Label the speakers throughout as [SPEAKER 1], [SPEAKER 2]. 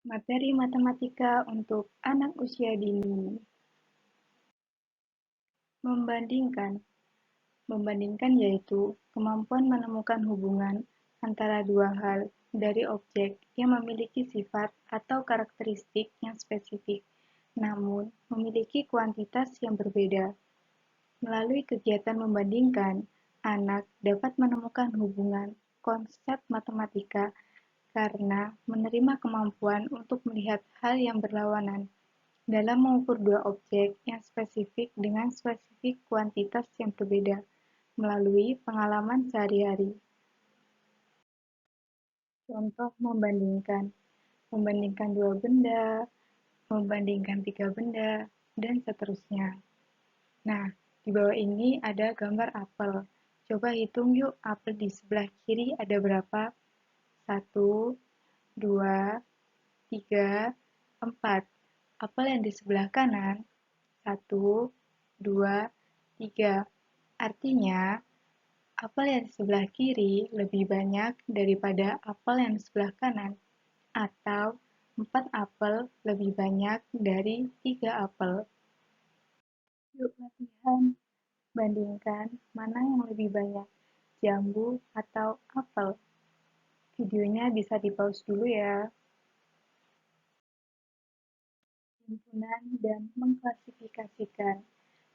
[SPEAKER 1] Materi matematika untuk anak usia dini. Membandingkan. Membandingkan yaitu kemampuan menemukan hubungan antara dua hal dari objek yang memiliki sifat atau karakteristik yang spesifik, namun memiliki kuantitas yang berbeda. Melalui kegiatan membandingkan, anak dapat menemukan hubungan konsep matematika karena menerima kemampuan untuk melihat hal yang berlawanan dalam mengukur dua objek yang spesifik dengan spesifik kuantitas yang berbeda melalui pengalaman sehari-hari. Contoh membandingkan. Membandingkan dua benda, membandingkan tiga benda, dan seterusnya. Nah, di bawah ini ada gambar apel. Coba hitung yuk apel di sebelah kiri ada berapa? Satu, dua, tiga, empat. Apel yang di sebelah kanan, satu, dua, tiga. Artinya, apel yang di sebelah kiri lebih banyak daripada apel yang di sebelah kanan, atau 4 apel lebih banyak dari 3 apel. Yuk latihan, bandingkan mana yang lebih banyak, jambu atau apel. Videonya bisa di-pause dulu ya. Himpunan dan mengklasifikasikan.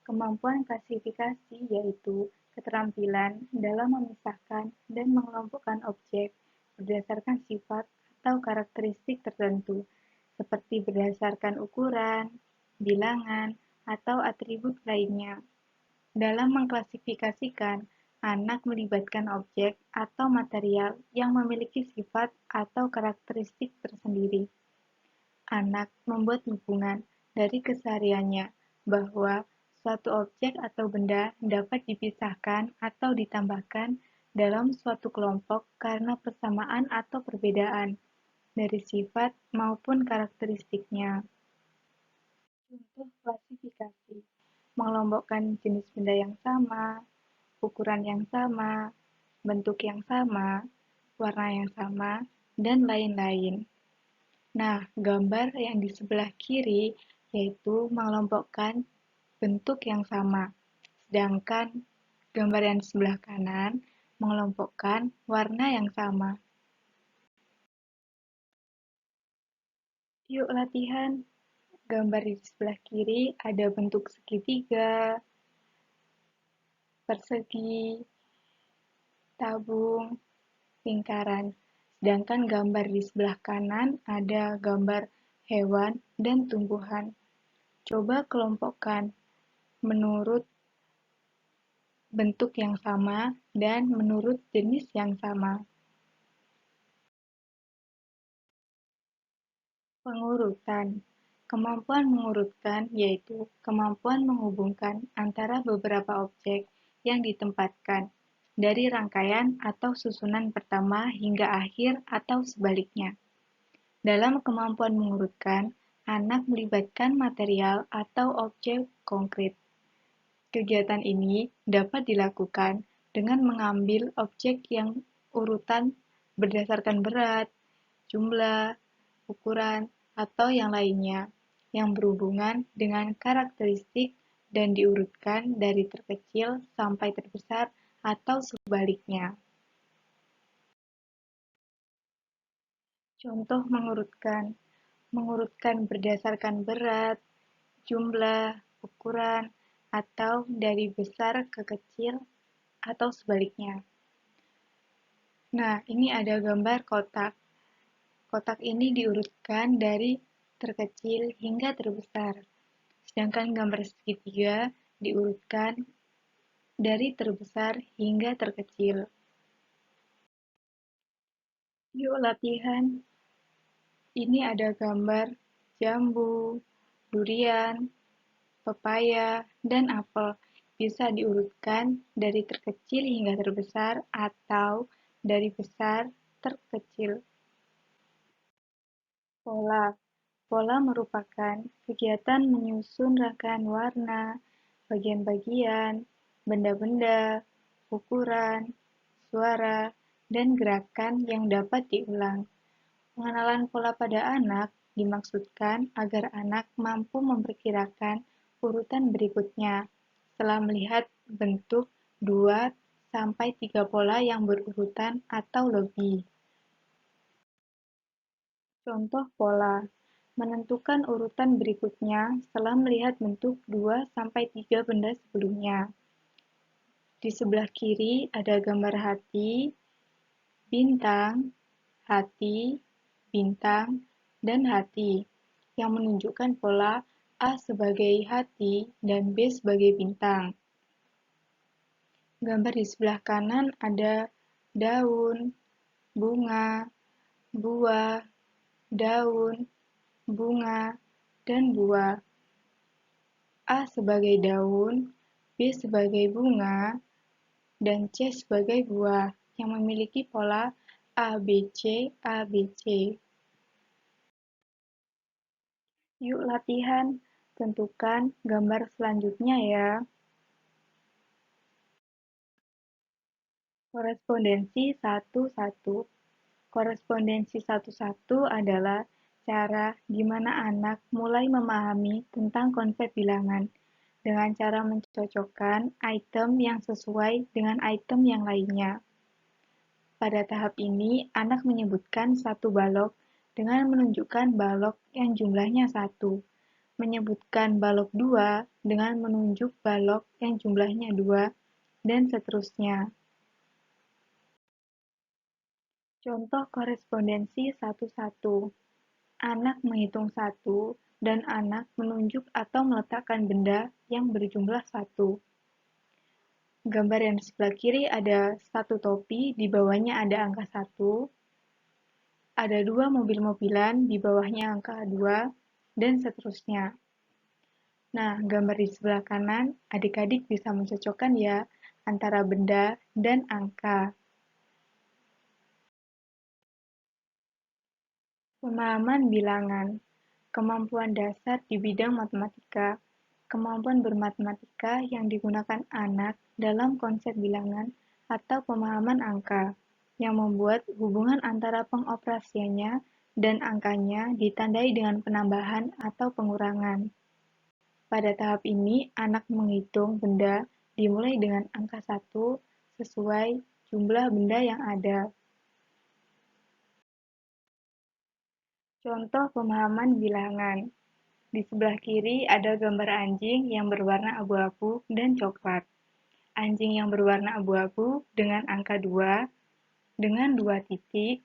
[SPEAKER 1] Kemampuan klasifikasi yaitu keterampilan dalam memisahkan dan mengelompokkan objek berdasarkan sifat atau karakteristik tertentu, seperti berdasarkan ukuran, bilangan, atau atribut lainnya. Dalam mengklasifikasikan, anak melibatkan objek atau material yang memiliki sifat atau karakteristik tersendiri. Anak membuat hubungan dari kesehariannya bahwa suatu objek atau benda dapat dipisahkan atau ditambahkan dalam suatu kelompok karena persamaan atau perbedaan dari sifat maupun karakteristiknya. Contoh klasifikasi: mengelompokkan jenis benda yang sama, ukuran yang sama, bentuk yang sama, warna yang sama, dan lain-lain. Nah, gambar yang di sebelah kiri yaitu mengelompokkan bentuk yang sama, sedangkan gambar yang di sebelah kanan mengelompokkan warna yang sama. Yuk latihan. Gambar di sebelah kiri ada bentuk segitiga, persegi, tabung, lingkaran. Sedangkan gambar di sebelah kanan ada gambar hewan dan tumbuhan. Coba kelompokkan menurut bentuk yang sama dan menurut jenis yang sama. Pengurutan. Kemampuan mengurutkan yaitu kemampuan menghubungkan antara beberapa objek yang ditempatkan dari rangkaian atau susunan pertama hingga akhir atau sebaliknya. Dalam kemampuan mengurutkan, anak melibatkan material atau objek konkret. Kegiatan ini dapat dilakukan dengan mengambil objek yang urutan berdasarkan berat, jumlah, ukuran, atau yang lainnya yang berhubungan dengan karakteristik dan diurutkan dari terkecil sampai terbesar atau sebaliknya. Contoh mengurutkan. Mengurutkan berdasarkan berat, jumlah, ukuran, atau dari besar ke kecil atau sebaliknya. Nah, ini ada gambar kotak. Kotak ini diurutkan dari terkecil hingga terbesar. Sedangkan gambar segitiga diurutkan dari terbesar hingga terkecil. Yuk latihan. Ini ada gambar jambu, durian, pepaya, dan apel. Bisa diurutkan dari terkecil hingga terbesar atau dari besar terkecil. Pola. Pola merupakan kegiatan menyusun rangkaian warna, bagian-bagian, benda-benda, ukuran, suara, dan gerakan yang dapat diulang. Pengenalan pola pada anak dimaksudkan agar anak mampu memperkirakan urutan berikutnya setelah melihat bentuk 2 sampai 3 pola yang berurutan atau lebih. Contoh pola: menentukan urutan berikutnya setelah melihat bentuk 2 sampai 3 benda sebelumnya. Di sebelah kiri ada gambar hati, bintang, hati, bintang, dan hati, yang menunjukkan pola A sebagai hati dan B sebagai bintang. Gambar di sebelah kanan ada daun, bunga, buah, daun, bunga, dan buah. A sebagai daun, B sebagai bunga, dan C sebagai buah, yang memiliki pola ABC, ABC. Yuk latihan, tentukan gambar selanjutnya ya. Korespondensi 1-1. Korespondensi 1-1 adalah cara di mana anak mulai memahami tentang konsep bilangan dengan cara mencocokkan item yang sesuai dengan item yang lainnya. Pada tahap ini, anak menyebutkan satu balok dengan menunjukkan balok yang jumlahnya 1, menyebutkan balok 2 dengan menunjuk balok yang jumlahnya 2, dan seterusnya. Contoh korespondensi 1-1. Anak menghitung 1 dan anak menunjuk atau meletakkan benda yang berjumlah 1. Gambar yang di sebelah kiri ada satu topi, di bawahnya ada angka 1. Ada 2 mobil-mobilan, di bawahnya angka 2, dan seterusnya. Nah, gambar di sebelah kanan, adik-adik bisa mencocokkan ya antara benda dan angka. Pemahaman bilangan, kemampuan dasar di bidang matematika, kemampuan bermatematika yang digunakan anak dalam konsep bilangan atau pemahaman angka, yang membuat hubungan antara pengoperasiannya dan angkanya ditandai dengan penambahan atau pengurangan. Pada tahap ini, anak menghitung benda dimulai dengan angka 1 sesuai jumlah benda yang ada. Contoh pemahaman bilangan. Di sebelah kiri ada gambar anjing yang berwarna abu-abu dan coklat. Anjing yang berwarna abu-abu dengan angka 2, dengan 2 titik,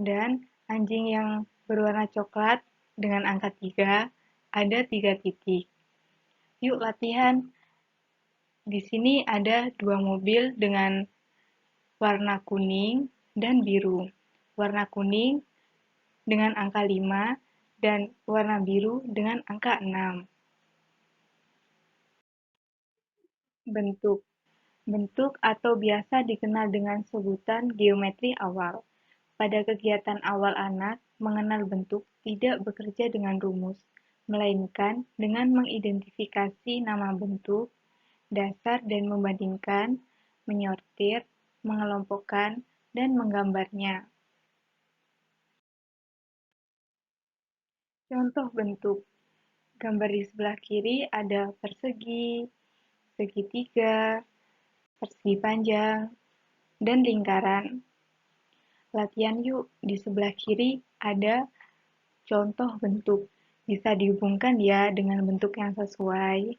[SPEAKER 1] dan anjing yang berwarna coklat dengan angka 3, ada 3 titik. Yuk latihan. Di sini ada 2 mobil dengan warna kuning dan biru. Warna kuning dengan angka 5 dan warna biru dengan angka 6. Bentuk. Bentuk atau biasa dikenal dengan sebutan geometri awal. Pada kegiatan awal anak, mengenal bentuk tidak bekerja dengan rumus, melainkan dengan mengidentifikasi nama bentuk, dasar dan membandingkan, menyortir, mengelompokkan, dan menggambarnya. Contoh bentuk. Gambar di sebelah kiri ada persegi, segitiga, persegi panjang, dan lingkaran. Latihan yuk, di sebelah kiri ada contoh bentuk. Bisa dihubungkan ya dengan bentuk yang sesuai.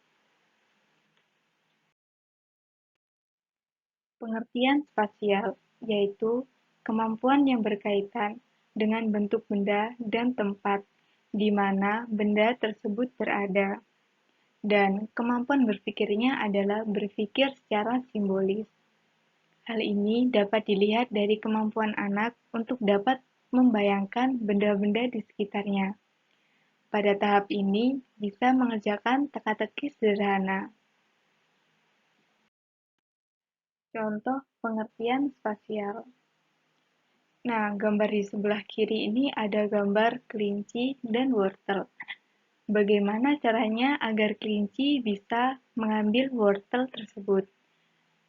[SPEAKER 1] Pengertian spasial, yaitu kemampuan yang berkaitan dengan bentuk benda dan tempat di mana benda tersebut berada. Dan kemampuan berpikirnya adalah berpikir secara simbolis. Hal ini dapat dilihat dari kemampuan anak untuk dapat membayangkan benda-benda di sekitarnya. Pada tahap ini, bisa mengerjakan teka-teki sederhana. Contoh pengertian spasial. Nah, gambar di sebelah kiri ini ada gambar kelinci dan wortel. Bagaimana caranya agar kelinci bisa mengambil wortel tersebut?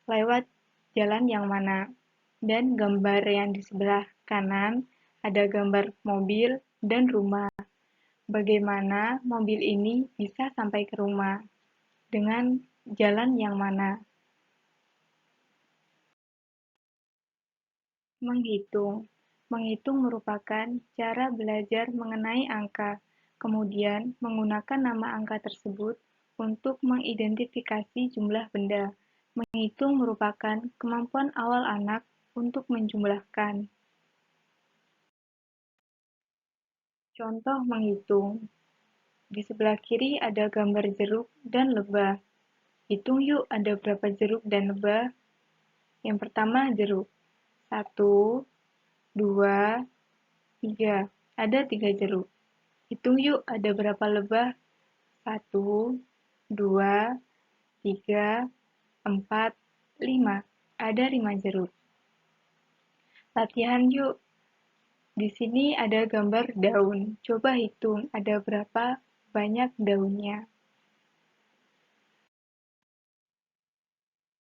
[SPEAKER 1] Lewat jalan yang mana? Dan gambar yang di sebelah kanan ada gambar mobil dan rumah. Bagaimana mobil ini bisa sampai ke rumah? Dengan jalan yang mana? Menghitung. Menghitung merupakan cara belajar mengenai angka, kemudian menggunakan nama angka tersebut untuk mengidentifikasi jumlah benda. Menghitung merupakan kemampuan awal anak untuk menjumlahkan. Contoh menghitung. Di sebelah kiri ada gambar jeruk dan lebah. Hitung yuk ada berapa jeruk dan lebah. Yang pertama jeruk. 1, 2, 3. Ada 3 jeruk. Hitung yuk ada berapa lebah. 1, 2, 3, 4, 5. Ada 5 jeruk. Latihan yuk. Di sini ada gambar daun. Coba hitung ada berapa banyak daunnya.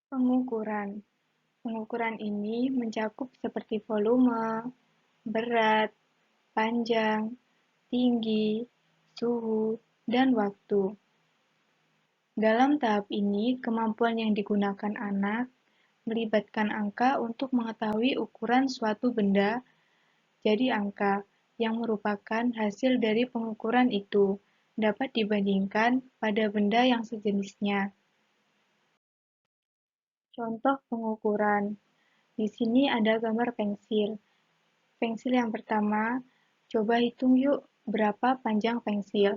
[SPEAKER 1] Pengukuran. Pengukuran ini mencakup seperti volume, berat, panjang, tinggi, suhu, dan waktu. Dalam tahap ini, kemampuan yang digunakan anak melibatkan angka untuk mengetahui ukuran suatu benda jadi angka, yang merupakan hasil dari pengukuran itu, dapat dibandingkan pada benda yang sejenisnya. Contoh pengukuran. Di sini ada gambar pensil. Pensil yang pertama, coba hitung yuk berapa panjang pensil.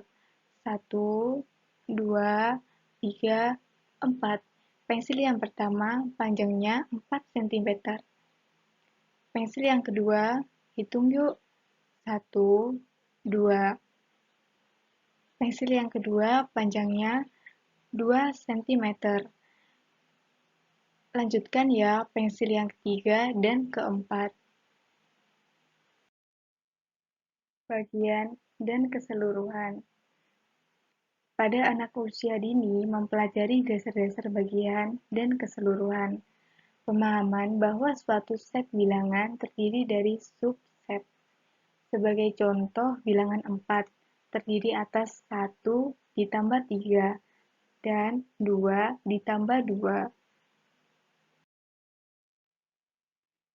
[SPEAKER 1] 1, 2, 3, 4. Pensil yang pertama panjangnya 4 cm. Pensil yang kedua, hitung yuk. 1, 2. Pensil yang kedua panjangnya 2 cm. Lanjutkan ya pensil yang ketiga dan keempat. Bagian dan keseluruhan. Pada anak usia dini mempelajari dasar-dasar bagian dan keseluruhan. Pemahaman bahwa suatu set bilangan terdiri dari subset. Sebagai contoh, bilangan 4 terdiri atas 1 ditambah 3 dan 2 ditambah 2.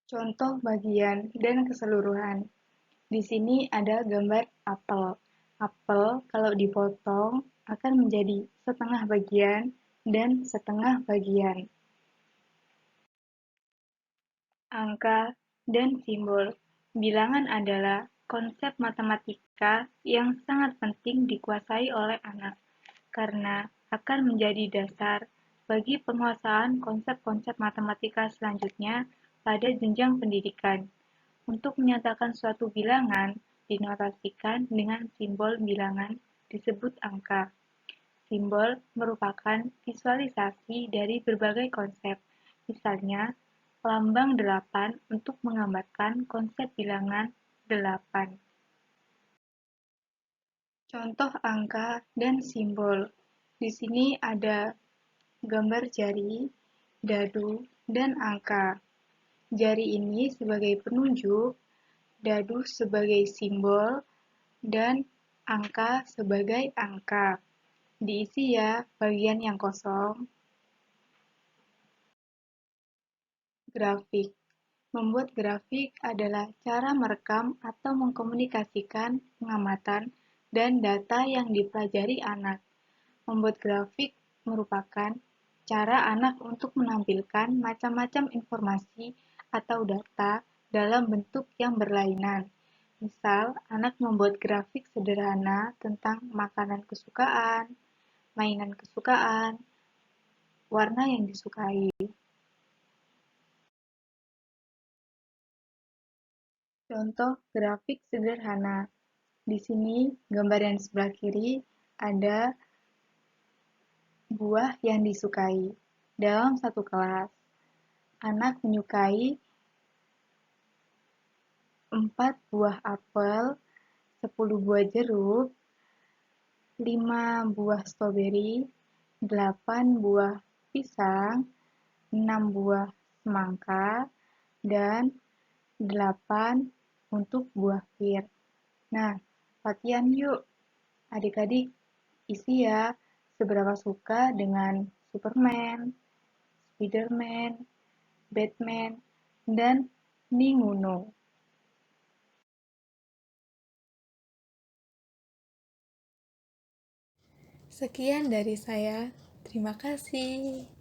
[SPEAKER 1] Contoh bagian dan keseluruhan. Di sini ada gambar apel. Apel kalau dipotong akan menjadi setengah bagian dan setengah bagian. Angka dan simbol. Bilangan adalah konsep matematika yang sangat penting dikuasai oleh anak, karena akan menjadi dasar bagi penguasaan konsep-konsep matematika selanjutnya pada jenjang pendidikan. Untuk menyatakan suatu bilangan, dinotasikan dengan simbol bilangan disebut angka. Simbol merupakan visualisasi dari berbagai konsep, misalnya lambang 8 untuk menggambarkan konsep bilangan 8. Contoh angka dan simbol. Di sini ada gambar jari, dadu, dan angka. Jari ini sebagai penunjuk, dadu sebagai simbol, dan angka sebagai angka. Diisi ya bagian yang kosong. Grafik. Membuat grafik adalah cara merekam atau mengkomunikasikan pengamatan dan data yang dipelajari anak. Membuat grafik merupakan cara anak untuk menampilkan macam-macam informasi atau data dalam bentuk yang berlainan. Misal, anak membuat grafik sederhana tentang makanan kesukaan, mainan kesukaan, warna yang disukai. Contoh grafik sederhana. Di sini gambar yang sebelah kiri ada buah yang disukai. Dalam satu kelas, anak menyukai 4 buah apel, 10 buah jeruk, 5 buah stroberi, 8 buah pisang, 6 buah semangka, dan 8 untuk buah pir. Nah, latihan yuk. Adik-adik, isi ya, seberapa suka dengan Superman, Spiderman, Batman, dan Ninguno.
[SPEAKER 2] Sekian dari saya. Terima kasih.